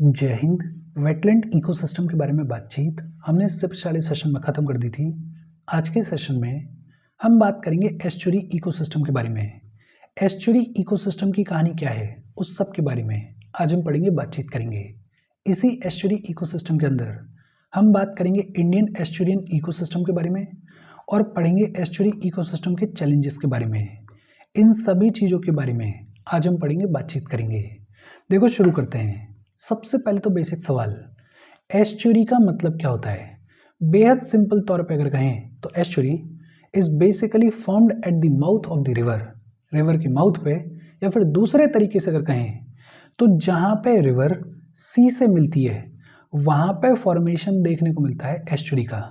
जय Hind. Wetland ecosystem के बारे में बातचीत हमने इससे पिछले सेशन में ख़त्म कर दी थी। आज के सेशन में हम बात करेंगे एस्चुरी इकोसिस्टम के बारे में। एस्चुरी इकोसिस्टम की कहानी क्या है उस सब के बारे में आज हम पढ़ेंगे, बातचीत करेंगे। इसी एस्चुरी इकोसिस्टम के अंदर हम बात करेंगे इंडियन एस्चुरियन इकोसिस्टम के बारे में और पढ़ेंगे एस्चुरी इकोसिस्टम के चैलेंजेस के बारे में। इन सभी चीज़ों के बारे में आज हम पढ़ेंगे, बातचीत करेंगे। देखो, शुरू करते हैं। सबसे पहले तो बेसिक सवाल, एस्चुरी का मतलब क्या होता है? बेहद सिंपल तौर पे अगर कहें तो estuary is basically formed at the mouth of the river. River के माउथ पे, या फिर दूसरे तरीके से अगर कहें तो जहाँ पे रिवर सी से मिलती है वहाँ पे फॉर्मेशन देखने को मिलता है एस्चुरी का।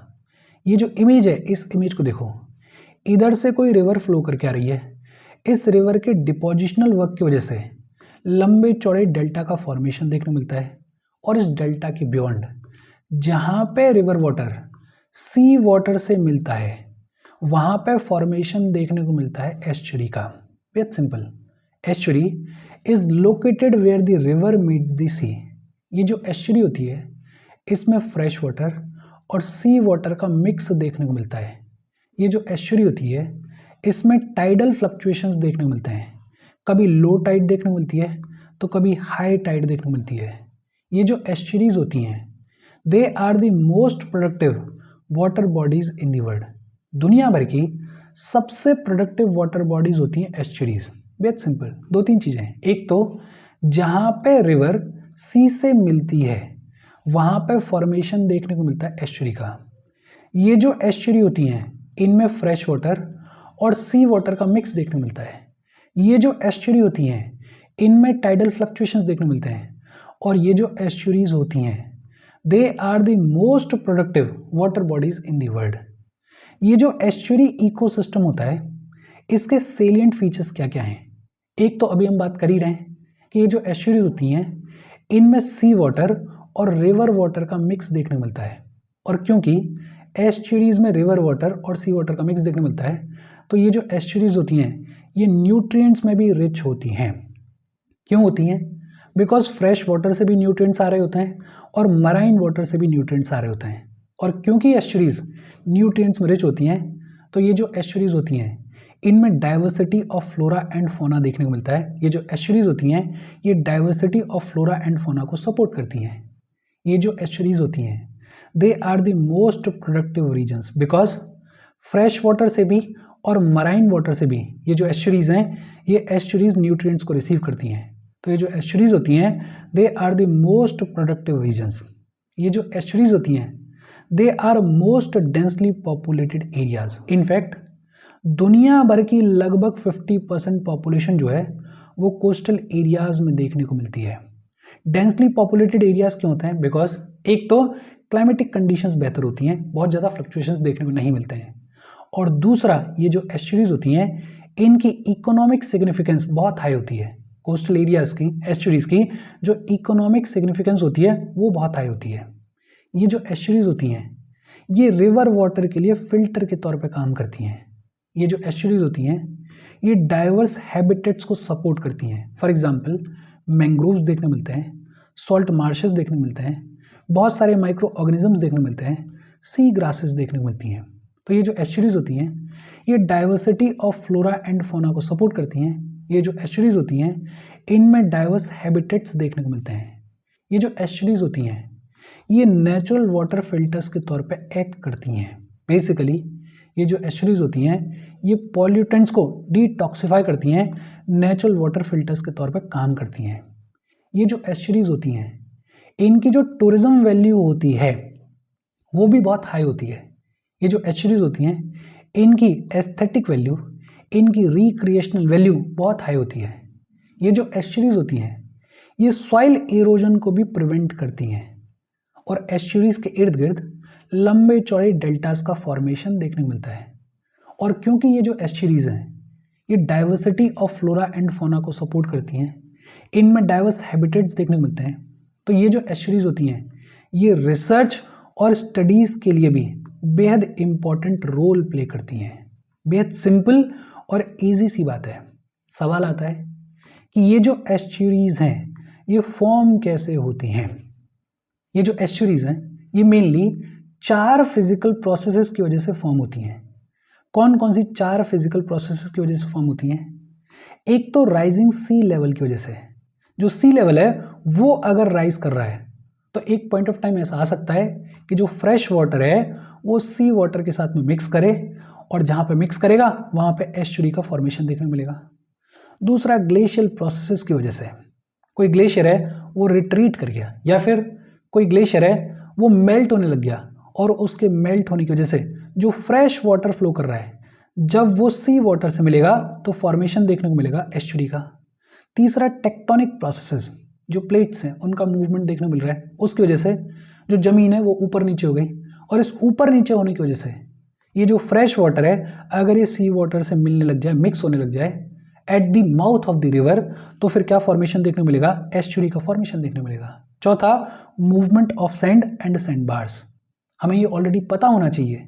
ये जो इमेज है, इस इमेज को देखो, इधर से कोई रिवर फ्लो करके आ रही है। इस रिवर के डिपोजिशनल वर्क की वजह से लंबे चौड़े डेल्टा का फॉर्मेशन देखने को मिलता है। और इस डेल्टा के बियॉन्ड जहाँ पे रिवर वाटर सी वाटर से मिलता है वहाँ पे फॉर्मेशन देखने को मिलता है एस्चुरी का। बेहद simple, estuary is located where the river meets the sea. ये जो एस्चुरी होती है इसमें फ्रेश वाटर और सी वाटर का मिक्स देखने को मिलता है। ये जो एस्चुरी होती है इसमें टाइडल फ्लक्चुएशंस देखने को मिलते हैं। कभी लो टाइड देखने को मिलती है तो कभी हाई टाइड देखने को मिलती है। ये जो एस्चुरीज होती हैं they are the most productive water bodies in the world. दुनिया भर की सबसे प्रोडक्टिव वाटर बॉडीज होती हैं एस्चुरीज। बेहद सिंपल, दो तीन चीज़ें हैं। एक तो जहाँ पे रिवर सी से मिलती है वहाँ पे फॉर्मेशन देखने को मिलता है एस्चुरी का। ये जो एस्चुरी होती हैं इनमें फ्रेश वाटर और सी वाटर का मिक्स देखने को मिलता है। ये जो एस्चुरी होती हैं इनमें टाइडल फ्लक्चुएशंस देखने को मिलते हैं। और ये जो एस्चुरीज होती हैं they are the most productive water bodies in the world. ये जो एस्चुरी इकोसिस्टम होता है इसके सेलिएंट फीचर्स क्या क्या हैं? एक तो अभी हम बात कर ही रहे हैं कि ये जो एस्चुरीज होती हैं इनमें सी वाटर और रिवर वाटर का मिक्स देखने को मिलता है। और क्योंकि एस्चुरीज में रिवर वाटर और सी वाटर का मिक्स देखने को मिलता है तो ये जो एस्चुरीज होती हैं ये न्यूट्रिएंट्स में भी रिच होती हैं। क्यों होती हैं? बिकॉज फ्रेश वाटर से भी न्यूट्रिएंट्स आ रहे होते हैं और मराइन वाटर से भी न्यूट्रिएंट्स आ रहे होते हैं। और क्योंकि एस्चुरीज न्यूट्रिएंट्स में रिच होती हैं तो ये जो एस्चुरीज होती हैं इनमें diversity of flora and fauna देखने को मिलता है। ये जो एस्चुरीज होती हैं ये diversity of flora and fauna को सपोर्ट करती हैं। ये जो एस्चुरीज होती हैं they are the most productive regions because fresh water से भी और मराइन वाटर से भी ये जो एस्चुरीज हैं ये एस्चुरीज न्यूट्रिएंट्स को रिसीव करती हैं। तो ये जो एस्चुरीज होती हैं they are the most productive regions. ये जो एस्चुरीज होती हैं they are most densely populated areas. In fact दुनिया भर की लगभग 50% पॉपुलेशन जो है वो कोस्टल एरियाज में देखने को मिलती है। डेंसली पॉपुलेटेड एरियाज क्यों होते हैं? बिकॉज एक तो क्लाइमेटिक कंडीशंस बेहतर होती हैं, बहुत ज़्यादा फ्लक्चुएशंस देखने को नहीं मिलते हैं। और दूसरा, ये जो एस्चुरीज होती हैं इनकी इकोनॉमिक सिग्निफिकेंस बहुत हाई होती है। कोस्टल एरियाज की एस्चुरीज की जो इकोनॉमिक सिग्निफिकेंस होती है वो बहुत हाई होती है। ये जो एस्चुरीज होती हैं ये रिवर वाटर के लिए फिल्टर के तौर पे काम करती हैं। ये जो एस्चुरीज होती हैं ये डाइवर्स हैबिटेट्स को सपोर्ट करती हैं। फॉर एग्जांपल मैंग्रोव्स देखने मिलते हैं, सॉल्ट मार्शेस देखने मिलते हैं, बहुत सारे माइक्रो ऑर्गेनिजम्स देखने मिलते हैं, सी ग्रासेस देखने को मिलती हैं। तो ये जो एस्चुरीज होती हैं ये diversity of flora and fauna को सपोर्ट करती हैं। ये जो एस्चुरीज होती हैं इनमें डाइवर्स हैबिटेट्स देखने को मिलते हैं। ये जो एस्चुरीज होती हैं ये नेचुरल वाटर फिल्टर्स के तौर पे एक्ट करती हैं। बेसिकली ये जो एस्चुरीज होती हैं ये पॉल्यूटेंट्स को डिटॉक्सिफाई करती हैं, नेचुरल वाटर फिल्टर्स के तौर पे काम करती हैं। ये जो एस्चुरीज होती हैं इनकी जो टूरिज्म वैल्यू होती है वो भी बहुत हाई होती है। ये जो एस्चुरीज होती हैं इनकी एस्थेटिक वैल्यू, इनकी रिक्रिएशनल वैल्यू बहुत हाई होती है। ये जो एस्चुरीज होती हैं ये सॉइल इरोजन को भी प्रिवेंट करती हैं। और एस्चुरीज के इर्द गिर्द लंबे चौड़े डेल्टास का फॉर्मेशन देखने को मिलता है। और क्योंकि ये जो एस्चुरीज हैं ये diversity of flora and fauna को सपोर्ट करती हैं, इनमें डाइवर्स हैबिटेट्स देखने को मिलते हैं, तो ये जो एस्चुरीज होती हैं ये रिसर्च और स्टडीज़ के लिए भी बेहद इम्पॉर्टेंट रोल प्ले करती हैं। बेहद सिंपल और इजी सी बात है। सवाल आता है कि ये जो एस्चुरीज हैं ये फॉर्म कैसे होती हैं। ये जो एस्चुरीज हैं ये मेनली 4 फिजिकल प्रोसेसेस की वजह से फॉर्म होती हैं। कौन कौन सी 4 फिजिकल प्रोसेसेस की वजह से फॉर्म होती हैं? एक तो राइजिंग सी लेवल की वजह से, जो सी लेवल है वो अगर राइज कर रहा है तो एक पॉइंट ऑफ टाइम ऐसा आ सकता है कि जो फ्रेश वाटर है वो सी वाटर के साथ में मिक्स करे, और जहाँ पे मिक्स करेगा वहाँ पे एस्चुरी का फॉर्मेशन देखने को मिलेगा। दूसरा ग्लेशियल प्रोसेसेस की वजह से, कोई ग्लेशियर है वो रिट्रीट कर गया, या फिर कोई ग्लेशियर है वो मेल्ट होने लग गया, और उसके मेल्ट होने की वजह से जो फ्रेश वाटर फ्लो कर रहा है जब वो सी वाटर से मिलेगा तो फॉर्मेशन देखने को मिलेगा एस्चुरी का। तीसरा टेक्टोनिक प्रोसेसेस, जो प्लेट्स हैं उनका मूवमेंट देखने को मिल रहा है, उसकी वजह से जो जमीन है वो ऊपर नीचे हो गई, और इस ऊपर नीचे होने की वजह से ये जो फ्रेश वाटर है अगर ये सी वाटर से मिलने लग जाए, मिक्स होने लग जाए at the mouth of the river, तो फिर क्या फॉर्मेशन देखने को मिलेगा? एस्चुरी का फॉर्मेशन देखने को मिलेगा। चौथा, movement of sand and sand bars. हमें ये ऑलरेडी पता होना चाहिए,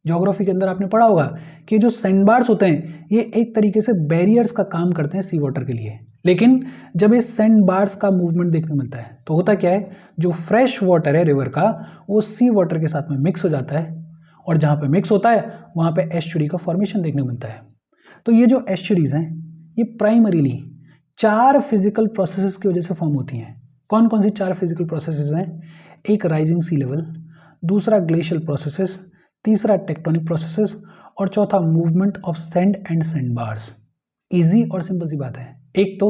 ज्योग्राफी के अंदर आपने पढ़ा होगा कि जो सैंड बार्स होते हैं ये एक तरीके से बैरियर्स का काम करते हैं सी वाटर के लिए। लेकिन जब ये सैंड बार्स का मूवमेंट देखने को मिलता है तो होता क्या है, जो फ्रेश वाटर है रिवर का वो सी वाटर के साथ में मिक्स हो जाता है, और जहाँ पे मिक्स होता है वहाँ पे एस्चुरी का फॉर्मेशन देखने को मिलता है। तो ये जो एस्चुरीज हैं ये प्राइमरीली 4 फिजिकल प्रोसेसेस की वजह से फॉर्म होती हैं। कौन कौन सी 4 फिजिकल प्रोसेसेस हैं? एक राइजिंग सी लेवल, दूसरा ग्लेशियल प्रोसेसेस, तीसरा टेक्टोनिक प्रोसेसेस, और चौथा movement of sand and sand bars. Easy और सिंपल सी बात है। एक तो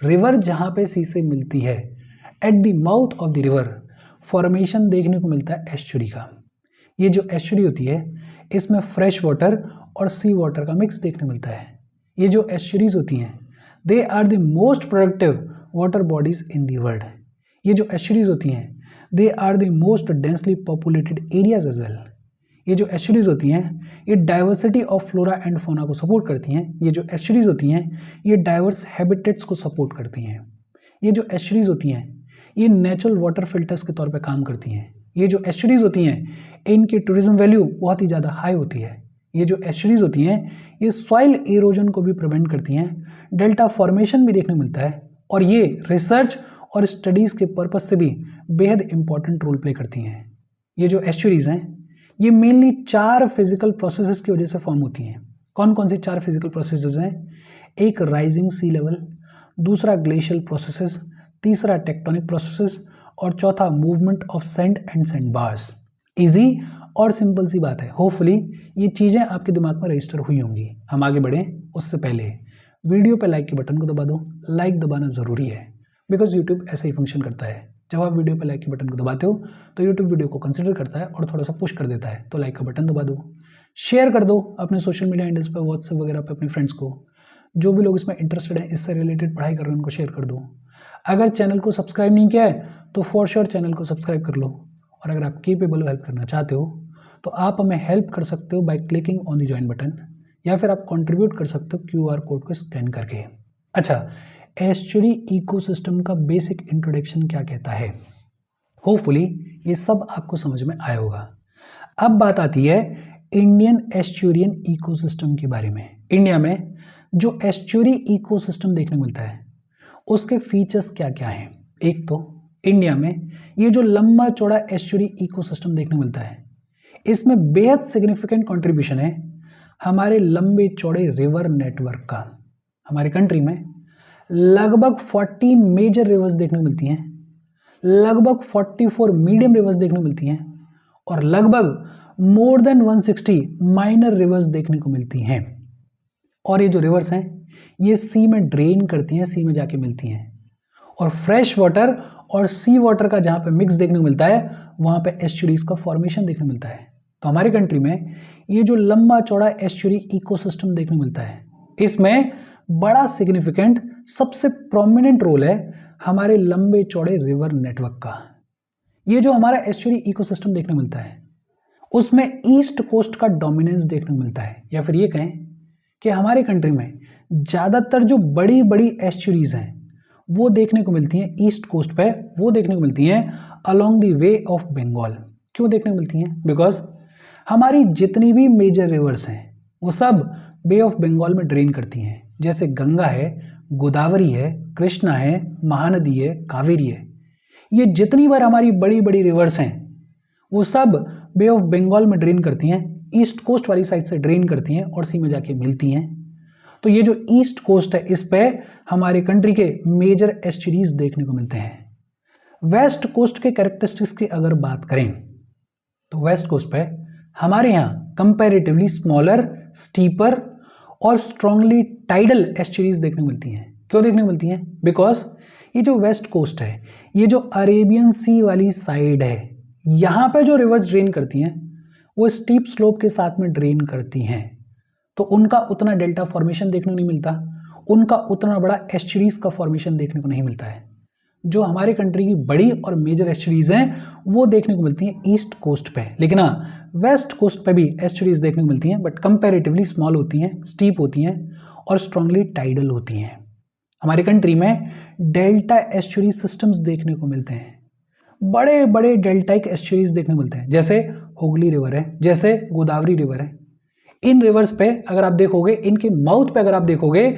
रिवर जहाँ पे सी से मिलती है at the mouth of the river formation देखने को मिलता है एस्चुरी का। ये जो एस्चुरी होती है इसमें फ्रेश वाटर और सी वाटर का मिक्स देखने को मिलता है। ये जो एस्चुरीज होती हैं they are the most productive water bodies in the world. ये जो एस्चुरीज होती हैं they are the most densely populated areas as well. ये जो एस्चुरीज होती हैं ये diversity of flora and fauna को सपोर्ट करती हैं। ये जो एस्चुरीज होती हैं ये डाइवर्स हैबिटेट्स को सपोर्ट करती हैं। ये जो एस्चुरीज होती हैं ये नेचुरल वाटर फिल्टर्स के तौर पे काम करती हैं। ये जो एस्चुरीज होती हैं इनकी टूरिज्म वैल्यू बहुत ही ज़्यादा हाई होती है। ये जो एस्चुरीज होती हैं ये सॉइल इरोजन को भी प्रिवेंट करती हैं, डेल्टा फॉर्मेशन भी देखने को मिलता है, और ये रिसर्च और स्टडीज़ के पर्पज से भी बेहद इंपॉर्टेंट रोल प्ले करती हैं। ये जो एस्चुरीज हैं ये मेनली 4 फिजिकल प्रोसेसेस की वजह से फॉर्म होती हैं। कौन कौन सी 4 फिजिकल प्रोसेसेस हैं? एक राइजिंग सी लेवल, दूसरा ग्लेशियल प्रोसेसेस, तीसरा टेक्टोनिक प्रोसेसेस, और चौथा movement of sand and sand bars. Easy और सिंपल सी बात है। होपफुली ये चीज़ें आपके दिमाग में रजिस्टर हुई होंगी। हम आगे बढ़ें उससे पहले वीडियो पे लाइक के बटन को दबा दो। लाइक दबाना ज़रूरी है बिकॉज यूट्यूब ऐसा ही फंक्शन करता है। जब आप वीडियो पे लाइक के बटन को दबाते हो तो यूट्यूब वीडियो को कंसिडर करता है और थोड़ा सा पुश कर देता है। तो लाइक का बटन दबा दो, शेयर कर दो अपने सोशल मीडिया हैंडल्स पर, व्हाट्सएप वगैरह पे अपने फ्रेंड्स को। जो भी लोग इसमें इंटरेस्टेड हैं, इससे रिलेटेड पढ़ाई कर रहे हैं, उनको शेयर कर दो। अगर चैनल को सब्सक्राइब नहीं किया है तो फॉर श्योर चैनल को सब्सक्राइब कर लो। और अगर आप केपेबल हेल्प करना चाहते हो तो आप हमें हेल्प कर सकते हो by clicking on the join button, या फिर आप कंट्रीब्यूट कर सकते हो QR कोड को स्कैन करके। अच्छा, एस्चुरी इकोसिस्टम का बेसिक इंट्रोडक्शन क्या कहता है? होपफुली ये सब आपको समझ में आया होगा। अब बात आती है इंडियन एस्चुरियन इकोसिस्टम के बारे में। इंडिया में जो एस्चुरी इकोसिस्टम देखने को मिलता है उसके फीचर्स क्या क्या हैं? एक तो इंडिया में ये जो लंबा चौड़ा एस्चुरी इकोसिस्टम देखने को मिलता है इसमें बेहद सिग्निफिकेंट कंट्रीब्यूशन है हमारे लंबे चौड़े रिवर नेटवर्क का। हमारे कंट्री में लगभग 40 मेजर रिवर्स देखने को मिलती हैं, लगभग 44 मीडियम रिवर्स देखने को मिलती हैं, और लगभग मोर देन 160 माइनर रिवर्स देखने को मिलती हैं। और ये जो रिवर्स हैं ये सी में ड्रेन करती हैं, सी में जाके मिलती हैं, और फ्रेश वाटर और सी वाटर का जहाँ पे मिक्स देखने को मिलता है वहाँ पे एस्चुरीज का फॉर्मेशन देखने को मिलता है। तो हमारे कंट्री में ये जो लंबा चौड़ा एस्चुरी इकोसिस्टम देखने को मिलता है इसमें बड़ा सिग्निफिकेंट सबसे प्रोमिनेंट रोल है हमारे लंबे चौड़े रिवर नेटवर्क का। ये जो हमारा एस्चुरी इकोसिस्टम देखने को मिलता है उसमें ईस्ट कोस्ट का डोमिनेंस देखने को मिलता है, या फिर ये कहें कि हमारे कंट्री में ज़्यादातर जो बड़ी बड़ी एस्चुरीज हैं वो देखने को मिलती हैं ईस्ट कोस्ट पे, वो देखने को मिलती हैं along the way of Bengal. क्यों देखने को मिलती हैं? बिकॉज हमारी जितनी भी मेजर रिवर्स हैं वो सब बे ऑफ बंगाल में ड्रेन करती हैं। जैसे गंगा है गोदावरी है, कृष्णा है, महानदी है, कावेरी है। ये जितनी बार हमारी बड़ी बड़ी रिवर्स हैं वो सब बे ऑफ बंगाल में ड्रेन करती हैं, ईस्ट कोस्ट वाली साइड से ड्रेन करती हैं और सी में जाके मिलती हैं। तो ये जो ईस्ट कोस्ट है इस पे हमारे कंट्री के मेजर एस्चुरीज देखने को मिलते हैं। वेस्ट कोस्ट के कैरेक्टरिस्टिक्स की अगर बात करें तो वेस्ट कोस्ट पे हमारे यहाँ कंपैरेटिवली स्मॉलर, स्टीपर और स्ट्रांगली टाइडल एस्चुरीज देखने को मिलती हैं। क्यों देखने को मिलती हैं? बिकॉज ये जो वेस्ट कोस्ट है, ये जो अरेबियन सी वाली साइड है, यहाँ पे जो रिवर्स ड्रेन करती हैं वो स्टीप स्लोप के साथ में ड्रेन करती हैं, तो उनका उतना डेल्टा फॉर्मेशन देखने को नहीं मिलता, उनका उतना बड़ा एस्चुरीज का फॉर्मेशन देखने को नहीं मिलता है। जो हमारे कंट्री की बड़ी और मेजर एस्चुरीज हैं वो देखने को मिलती हैं ईस्ट कोस्ट पे, लेकिन हाँ वेस्ट कोस्ट पे भी एस्चुरीज देखने को मिलती हैं, बट कंपैरेटिवली स्मॉल होती हैं, स्टीप होती हैं और स्ट्रांगली टाइडल होती हैं। हमारे कंट्री में डेल्टा एस्चुरी सिस्टम्स देखने को मिलते हैं, बड़े बड़े डेल्टाइक एस्चुरीज देखने को मिलते हैं, जैसे हुगली रिवर है, जैसे गोदावरी रिवर है। इन रिवर्स पे अगर आप देखोगे, इनके माउथ पे अगर आप देखोगे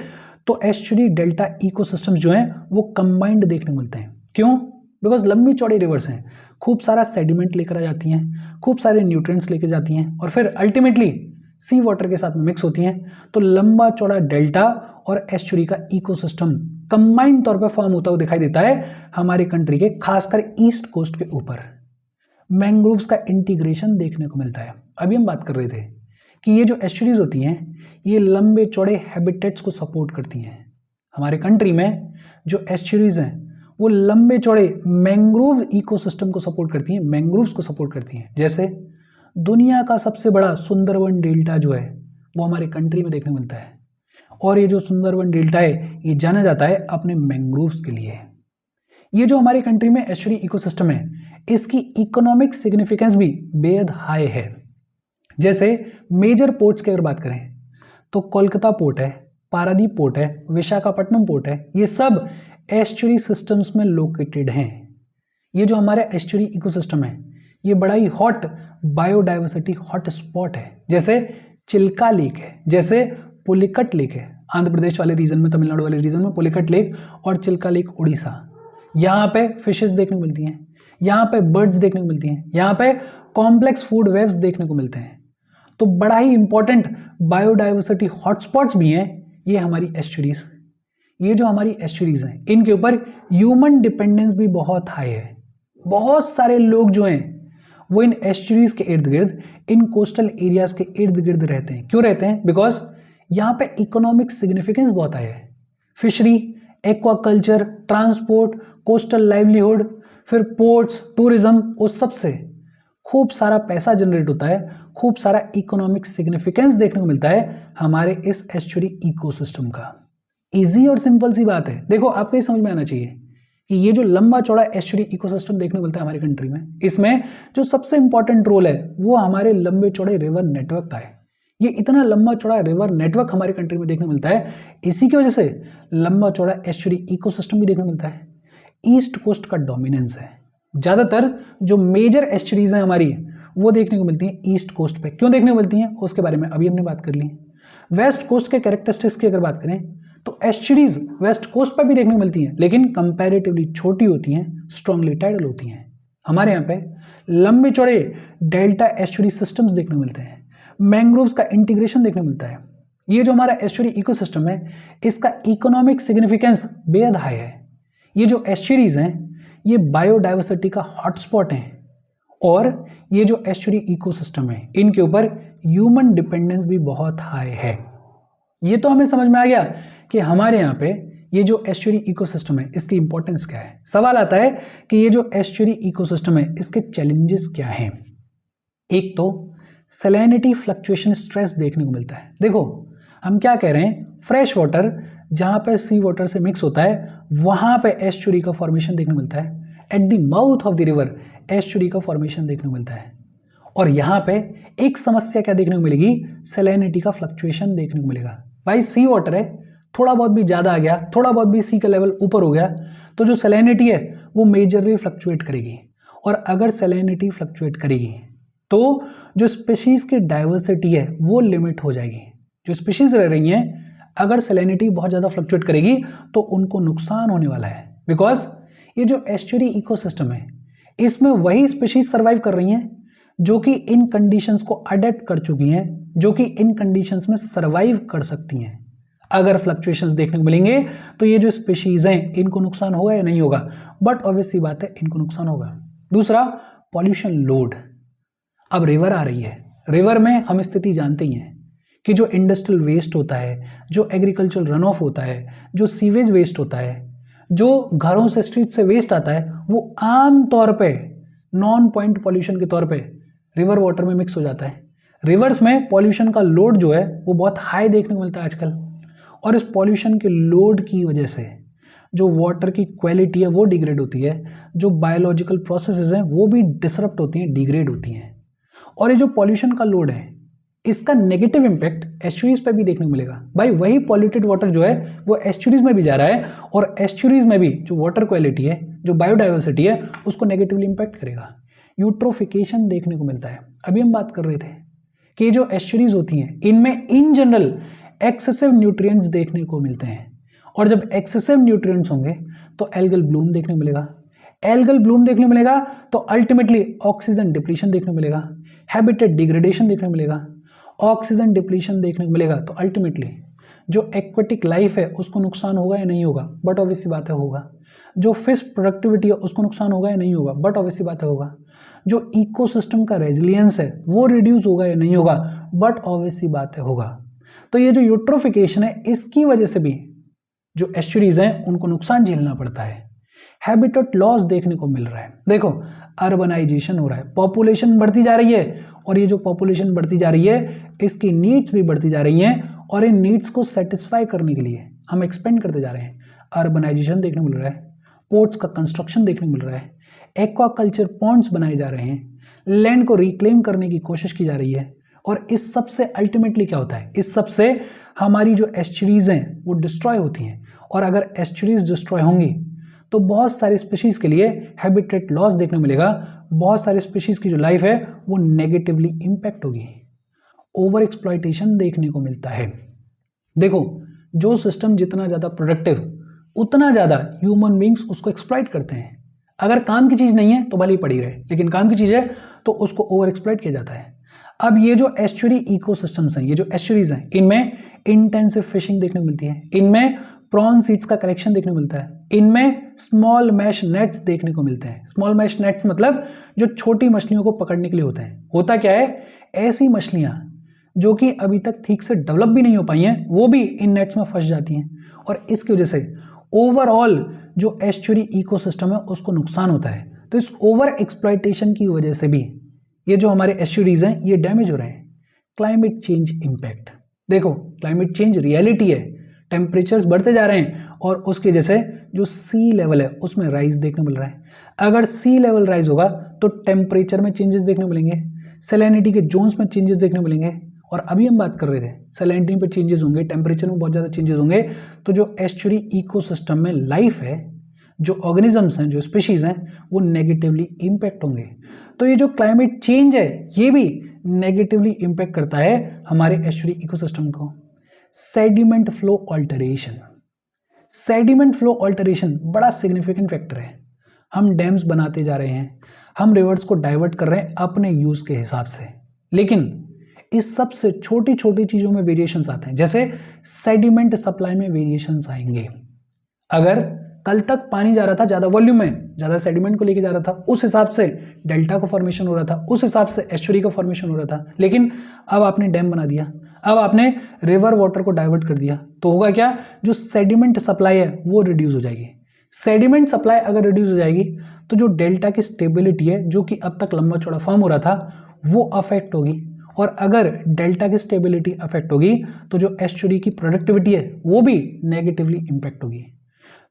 तो एस्चुरी डेल्टा इकोसिस्टम्स जो हैं वो कंबाइंड देखने को मिलते हैं। क्यों? बिकॉज लंबी चौड़ी रिवर्स हैं, खूब सारा सेडिमेंट लेकर आ जाती हैं, खूब सारे न्यूट्रिएंट्स लेकर जाती हैं और फिर अल्टीमेटली सी वाटर के साथ में मिक्स होती हैं। तो लंबा चौड़ा डेल्टा और एस्चुरी का इकोसिस्टम कंबाइंड तौर पर फॉर्म होता हुआ दिखाई देता है हमारे कंट्री के खासकर ईस्ट कोस्ट के ऊपर। मैंग्रोव्स का इंटीग्रेशन देखने को मिलता है। अभी हम बात कर रहे थे कि ये जो एस्चुरीज होती हैं ये लंबे चौड़े हैबिटेट्स को सपोर्ट करती हैं। हमारे कंट्री में जो एस्चुरीज हैं वो लंबे चौड़े मैंग्रोव इकोसिस्टम को सपोर्ट करती हैं, मैंग्रोव्स को सपोर्ट करती हैं। जैसे दुनिया का सबसे बड़ा सुंदरवन डेल्टा जो है वो हमारे कंट्री में देखने को मिलता है, और ये जो सुंदरवन डेल्टा है ये जाना जाता है अपने मैंग्रोव्स के लिए। ये जो हमारे कंट्री में एस्चुरी इकोसिस्टम है इसकी इकोनॉमिक सिग्निफिकेंस भी बेहद हाई है। जैसे मेजर पोर्ट्स की अगर बात करें तो कोलकाता पोर्ट है, पारादीप पोर्ट है, विशाखापट्टनम पोर्ट है, ये सब एस्चुरी सिस्टम्स में लोकेटेड हैं। ये जो हमारे एस्चुरी इकोसिस्टम है ये बड़ा ही हॉट बायोडाइवर्सिटी हॉट स्पॉट है। जैसे चिल्का लेक है, जैसे पुलिकट लेक है आंध्र प्रदेश वाले रीजन में, तमिलनाडु वाले रीजन में पुलिकट लेक, और चिल्का लेक उड़ीसा। यहाँ पे फिशेस देखने को मिलती हैं, यहाँ पे बर्ड्स देखने को मिलती हैं, यहाँ पे कॉम्प्लेक्स फूड वेव्स देखने को मिलते हैं। तो बड़ा ही इंपॉर्टेंट बायोडाइवर्सिटी हॉटस्पॉट्स भी हैं ये हमारी एस्चुरीज। ये जो हमारी एस्चुरीज हैं इनके ऊपर ह्यूमन डिपेंडेंस भी बहुत हाई है। बहुत सारे लोग जो हैं वो इन एस्चुरीज के इर्द गिर्द, इन कोस्टल एरियाज के इर्द गिर्द रहते हैं। क्यों रहते हैं? बिकॉज यहाँ पे इकोनॉमिक सिग्निफिकेंस बहुत हाई है। Fishery, aquaculture, transport, coastal livelihood, फिर पोर्ट्स, टूरिज्म, उस सब से खूब सारा पैसा जनरेट होता है, खूब सारा इकोनॉमिक सिग्निफिकेंस देखने को मिलता है हमारे इस एस्चुरी इकोसिस्टम का। इजी और सिंपल सी बात है। देखो आपको ये समझ में आना चाहिए कि ये जो लंबा चौड़ा एस्चुरी इकोसिस्टम देखने को मिलता है हमारी कंट्री में, इसमें जो सबसे इंपॉर्टेंट रोल है वो हमारे लंबे चौड़े रिवर नेटवर्क का है। ये इतना लंबा चौड़ा रिवर नेटवर्क हमारी कंट्री में देखने को मिलता है, इसी की वजह से लंबा चौड़ा एस्चुरी इकोसिस्टम भी देखने को मिलता है। ईस्ट कोस्ट का डोमिनेंस है, ज़्यादातर जो मेजर एस्चुरीज हैं हमारी वो देखने को मिलती हैं ईस्ट कोस्ट पे। क्यों देखने को मिलती हैं उसके बारे में अभी हमने बात कर ली। वेस्ट कोस्ट के कैरेक्टरिस्टिक्स की अगर बात करें तो एस्चुरीज वेस्ट कोस्ट पर भी देखने को मिलती हैं, लेकिन कंपैरेटिवली छोटी होती हैं, स्ट्रांगली टाइडल होती हैं। हमारे यहाँ पे लंबे चौड़े डेल्टा एस्चुरी सिस्टम्स देखने को मिलते हैं, मैंग्रोव्स का इंटीग्रेशन देखने को मिलता है। ये जो हमारा एस्चुरी इकोसिस्टम है इसका इकोनॉमिक सिग्निफिकेंस बेहद हाई है। ये जो एस्चुरीज हैं ये बायोडाइवर्सिटी का हॉटस्पॉट हैं, और ये जो एस्चुरी इकोसिस्टम है इनके ऊपर ह्यूमन डिपेंडेंस भी बहुत हाई है। ये तो हमें समझ में आ गया कि हमारे यहाँ पे ये जो एस्चुरी इकोसिस्टम है इसकी इंपॉर्टेंस क्या है। सवाल आता है कि ये जो एस्चुरी इकोसिस्टम है इसके चैलेंजेस क्या हैं। एक तो सैलिनिटी फ्लक्चुएशन स्ट्रेस देखने को मिलता है। देखो हम क्या कह रहे हैं, फ्रेश वाटर जहाँ पे सी वाटर से मिक्स होता है वहाँ पे एस्चुरी का फॉर्मेशन देखने को मिलता है। At the mouth of the river estuary का फॉर्मेशन देखने को मिलता है। और यहाँ पे एक समस्या क्या देखने को मिलेगी, सैलिनिटी का फ्लक्चुएशन देखने को मिलेगा। भाई सी वाटर है, थोड़ा बहुत भी ज़्यादा आ गया, थोड़ा बहुत भी सी का लेवल ऊपर हो गया तो जो सैलिनिटी है वो मेजरली फ्लक्चुएट करेगी। और अगर सैलिनिटी फ्लक्चुएट करेगी तो जो स्पीशीज़ की डाइवर्सिटी है वो लिमिट हो जाएगी। जो स्पीशीज़ रह रही हैं अगर सैलिनिटी बहुत ज़्यादा फ्लक्चुएट करेगी तो उनको नुकसान होने वाला है, बिकॉज ये जो एस्चुरी इकोसिस्टम है इसमें वही स्पीशीज सर्वाइव कर रही हैं जो कि इन कंडीशंस को अडेप्ट कर चुकी हैं, जो कि इन कंडीशंस में सर्वाइव कर सकती हैं। अगर फ्लक्चुएशंस देखने को मिलेंगे तो ये जो स्पीशीज हैं इनको नुकसान होगा या नहीं होगा, बट ऑब्वियस सी बात है इनको नुकसान होगा। दूसरा, पॉल्यूशन लोड। अब रिवर आ रही है, रिवर में हम स्थिति जानते ही हैं कि जो इंडस्ट्रियल वेस्ट होता है, जो एग्रीकल्चरल रन ऑफ होता है, जो सीवेज वेस्ट होता है, जो घरों से स्ट्रीट से वेस्ट आता है, वो आम तौर पे नॉन पॉइंट पॉल्यूशन के तौर पे रिवर वाटर में मिक्स हो जाता है। रिवर्स में पॉल्यूशन का लोड जो है वो बहुत हाई देखने को मिलता है आजकल, और इस पॉल्यूशन के लोड की वजह से जो वाटर की क्वालिटी है वो डिग्रेड होती है, जो बायोलॉजिकल प्रोसेसेस हैं वो भी डिसरप्ट होती हैं, डिग्रेड होती हैं। और ये जो पॉल्यूशन का लोड है इसका नेगेटिव इम्पैक्ट एस्चुरीज पे भी देखने को मिलेगा। भाई वही पॉल्यूटेड वाटर जो है वो एस्चुरीज में भी जा रहा है, और एस्चुरीज में भी जो वाटर क्वालिटी है, जो बायोडाइवर्सिटी है, उसको नेगेटिवली इम्पैक्ट करेगा। यूट्रोफिकेशन देखने को मिलता है। अभी हम बात कर रहे थे कि जो एस्चुरीज होती हैं इनमें इन जनरल एक्सेसिव न्यूट्रिएंट्स देखने को मिलते हैं, और जब एक्सेसिव न्यूट्रिएंट्स होंगे तो एल्गल ब्लूम देखने को मिलेगा। एल्गल ब्लूम देखने को मिलेगा तो अल्टीमेटली ऑक्सीजन डिप्लीशन देखने को मिलेगा, हैबिटेट डिग्रेडेशन देखने को मिलेगा। ऑक्सीजन डिप्लीशन देखने को मिलेगा तो अल्टीमेटली जो एक्वेटिक लाइफ है उसको नुकसान होगा या नहीं होगा, बट ऑब्वियस सी बात है होगा। जो फिश प्रोडक्टिविटी है उसको नुकसान होगा या नहीं होगा, बट ऑब्वियस सी बात है होगा। जो इकोसिस्टम का रेजिलियंस है वो रिड्यूस होगा या नहीं होगा, बट ऑब्वियस सी बात है होगा। तो ये जो यूट्रोफिकेशन है इसकी वजह से भी जो एस्चुरीज हैं उनको नुकसान झेलना पड़ता है। हैबिटेट लॉस देखने को मिल रहा है। देखो अर्बनाइजेशन हो रहा है, पॉपुलेशन बढ़ती जा रही है, और ये जो पॉपुलेशन बढ़ती जा रही है इसकी नीड्स भी बढ़ती जा रही हैं, और इन नीड्स को सेटिस्फाई करने के लिए हम एक्सपेंड करते जा रहे हैं। अर्बनाइजेशन देखने को मिल रहा है, पोर्ट्स का कंस्ट्रक्शन देखने को मिल रहा है, एक्वाकल्चर पॉन्ड्स बनाए जा रहे हैं, लैंड को रिक्लेम करने की कोशिश की जा रही है, और इस सब से अल्टीमेटली क्या होता है, इस सब से हमारी जो एस्चुरीज हैं वो डिस्ट्रॉय होती हैं, और अगर एस्चुरीज डिस्ट्रॉय होंगी तो बहुत सारे स्पीशीज के लिए हैबिटेट लॉस देखने को मिलेगा, बहुत सारे स्पीशीज की जो लाइफ है वो नेगेटिवली इम्पैक्ट होगी। ओवर एक्सप्लॉयटेशन देखने को मिलता है। देखो जो सिस्टम जितना ज़्यादा प्रोडक्टिव उतना ज़्यादा ह्यूमन बींग्स उसको एक्सप्लॉइट करते हैं। अगर काम की चीज़ नहीं है तो भले ही पड़ी रहे, लेकिन काम की चीज़ है तो उसको ओवर एक्सप्लॉइट किया जाता है। अब ये जो एस्चुरी इकोसिस्टम्स हैं, ये जो एस्चुरीज हैं, इनमें इंटेंसिव फिशिंग देखने को मिलती है, इनमें प्रॉन सीड्स का कलेक्शन देखने को मिलता है, इनमें स्मॉल मैश नेट्स देखने को मिलते हैं। स्मॉल मैश नेट्स मतलब जो छोटी मछलियों को पकड़ने के लिए होते हैं। होता क्या है, ऐसी मछलियां जो कि अभी तक ठीक से डेवलप भी नहीं हो पाई हैं वो भी इन नेट्स में फंस जाती हैं, और इसकी वजह से ओवरऑल जो एस्चुरी इकोसिस्टम है उसको नुकसान होता है। तो इस ओवर एक्सप्लॉयटेशन की वजह से भी ये जो हमारे एस्चुरीज हैं ये डैमेज हो रहे हैं। Climate change impact. देखो क्लाइमेट चेंज रियलिटी है, टेम्परेचर्स बढ़ते जा रहे हैं, और उसकी वजह से जो सी लेवल है उसमें राइज देखने को मिल रहा है। अगर सी लेवल राइज होगा तो टेम्परेचर में चेंजेस देखने को मिलेंगे, सैलिनिटी के जोन्स में चेंजेस देखने को मिलेंगे, और अभी हम बात कर रहे थे सैलिनिटी पे चेंजेस होंगे, टेम्परेचर में बहुत ज़्यादा चेंजेस होंगे, तो जो एस्चुरी इकोसिस्टम में लाइफ है, जो ऑर्गेनिजम्स हैं, जो स्पीशीज़ हैं, वो नेगेटिवली इम्पैक्ट होंगे। तो ये जो क्लाइमेट चेंज है ये भी नेगेटिवली इम्पैक्ट करता है हमारे एस्चुरी इकोसिस्टम को। Sediment flow alteration. Sediment flow alteration बड़ा सिग्निफिकेंट फैक्टर है। हम डैम्स बनाते जा रहे हैं, हम रिवर्स को डाइवर्ट कर रहे हैं अपने यूज़ के हिसाब से, लेकिन इस सब से छोटी छोटी चीज़ों में वेरिएशंस आते हैं। जैसे सेडिमेंट सप्लाई में वेरिएशंस आएंगे। अगर कल तक पानी जा रहा था ज़्यादा वॉल्यूम में, ज़्यादा सेडिमेंट को लेके जा रहा था, उस हिसाब से डेल्टा का फॉर्मेशन हो रहा था, उस हिसाब से एस्चुरी का फॉर्मेशन हो रहा था, लेकिन अब आपने डैम बना दिया, अब आपने रिवर वाटर को डाइवर्ट कर दिया, तो होगा क्या, जो सेडिमेंट सप्लाई है वो रिड्यूस हो जाएगी। सेडिमेंट सप्लाई अगर रिड्यूस हो जाएगी तो जो डेल्टा की स्टेबिलिटी है, जो कि अब तक लंबा चौड़ा फॉर्म हो रहा था, वो अफेक्ट होगी, और अगर डेल्टा की स्टेबिलिटी अफेक्ट होगी तो जो एस्चुरी की प्रोडक्टिविटी है वो भी नेगेटिवली इम्पैक्ट होगी।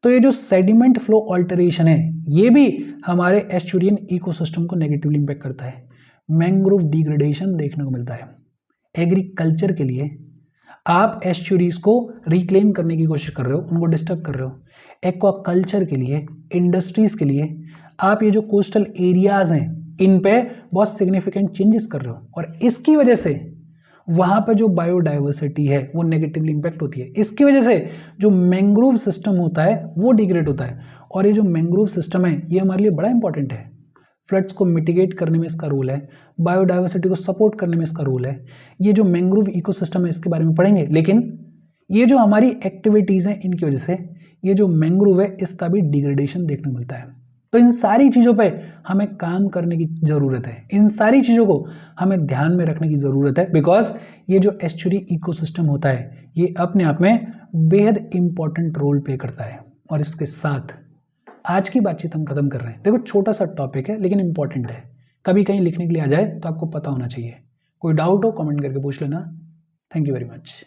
तो ये जो सेडिमेंट फ्लो ऑल्टरेशन है ये भी हमारे एस्चुरियन इकोसिस्टम को नेगेटिवली इम्पैक्ट करता है। मैंग्रोव डिग्रेडेशन देखने को मिलता है। एग्रीकल्चर के लिए आप एस्चुरीज को रिक्लेम करने की कोशिश कर रहे हो, उनको डिस्टर्ब कर रहे हो। एक्वाकल्चर के लिए, इंडस्ट्रीज के लिए आप ये जो कोस्टल एरियाज हैं इन पे बहुत सिग्निफिकेंट चेंजेस कर रहे हो, और इसकी वजह से वहाँ पर जो बायोडाइवर्सिटी है वो नेगेटिवली इम्पैक्ट होती है। इसकी वजह से जो मैंग्रोव सिस्टम होता है वो डिग्रेड होता है, और ये जो मैंग्रोव सिस्टम है ये हमारे लिए बड़ा इंपॉर्टेंट है। फ्लड्स को मिटिगेट करने में इसका रोल है, बायोडाइवर्सिटी को सपोर्ट करने में इसका रोल है। ये जो मैंग्रोव इकोसिस्टम है इसके बारे में पढ़ेंगे, लेकिन ये जो हमारी एक्टिविटीज़ हैं इनकी वजह से ये जो मैंग्रोव है इसका भी डिग्रेडेशन देखने को मिलता है। तो इन सारी चीज़ों पे हमें काम करने की ज़रूरत है, इन सारी चीज़ों को हमें ध्यान में रखने की ज़रूरत है, बिकॉज ये जो एस्चुरी इकोसिस्टम होता है ये अपने आप में बेहद इंपॉर्टेंट रोल प्ले करता है। और इसके साथ आज की बातचीत हम खत्म कर रहे हैं। देखो छोटा सा टॉपिक है लेकिन इंपॉर्टेंट है, कभी कहीं लिखने के लिए आ जाए तो आपको पता होना चाहिए। कोई डाउट हो कमेंट करके पूछ लेना। Thank you very much.